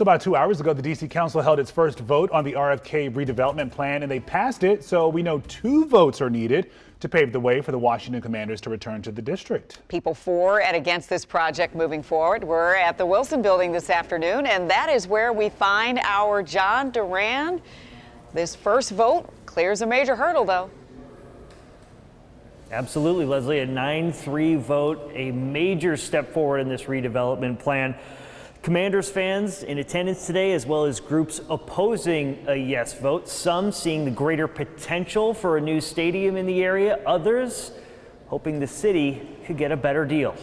So about 2 hours ago, the D.C. Council held its first vote on the RFK redevelopment plan, and they passed it. So we know 2 votes are needed to pave the way for the Washington Commanders to return to the district. People for and against this project moving forward. We're at the Wilson Building this afternoon, and that is where we find our John Doran. This first vote clears a major hurdle, though. Absolutely, Leslie. A 9-3 vote, a major step forward in this redevelopment plan. Commanders fans in attendance today, as well as groups opposing a yes vote. Some seeing the greater potential for a new stadium in the area. Others hoping the city could get a better deal.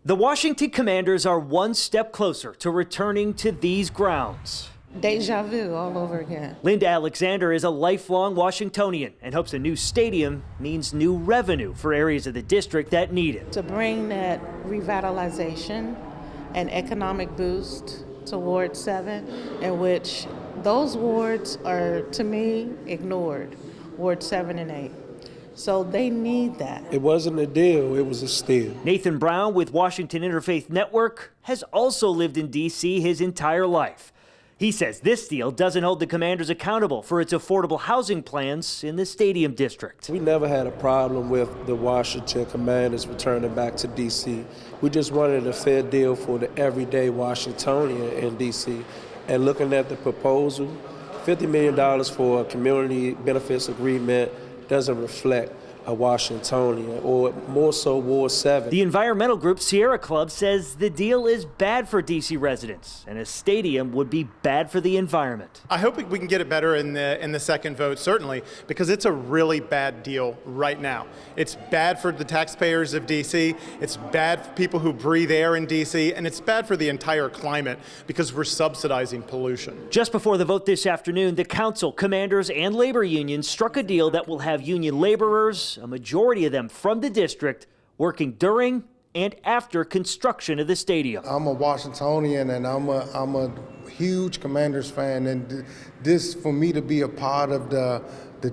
The Washington Commanders are one step closer to returning to these grounds. Deja vu all over again. Linda Alexander is a lifelong Washingtonian and hopes a new stadium means new revenue for areas of the district that need it. To bring that revitalization and economic boost to Ward 7, in which those wards are, to me, ignored, Ward 7 and 8. So they need that. It wasn't a deal, it was a steal. Nathan Brown with Washington Interfaith Network has also lived in D.C. his entire life. He says this deal doesn't hold the Commanders accountable for its affordable housing plans in the stadium district. We never had a problem with the Washington Commanders returning back to D.C. We just wanted a fair deal for the everyday Washingtonian in D.C. And looking at the proposal, $50 million for a community benefits agreement doesn't reflect a Washingtonian, or more so Ward 7. The environmental group Sierra Club says the deal is bad for D.C. residents, and a stadium would be bad for the environment. I hope we can get it better in the second vote, certainly, because it's a really bad deal right now. It's bad for the taxpayers of D.C., it's bad for people who breathe air in D.C., and it's bad for the entire climate because we're subsidizing pollution. Just before the vote this afternoon, the council, commanders, and labor unions struck a deal that will have union laborers, a majority of them from the district, working during and after construction of the stadium. I'm a Washingtonian and I'm a huge Commanders fan, and this, for me to be a part of the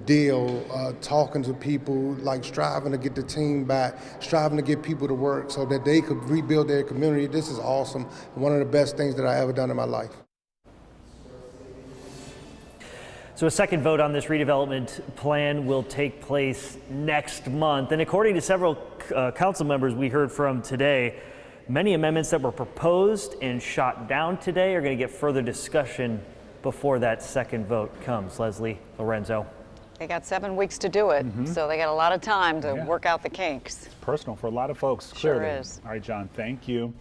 deal, talking to people, like striving to get the team back, striving to get people to work so that they could rebuild their community, this is awesome. One of the best things that I ever done in my life. So a second vote on this redevelopment plan will take place next month. And according to several council members we heard from today, many amendments that were proposed and shot down today are going to get further discussion before that second vote comes. Leslie, Lorenzo. They got 7 weeks to do it, so they got a lot of time to work out the kinks. It's personal for a lot of folks, Sure clearly. is. All right, John, thank you.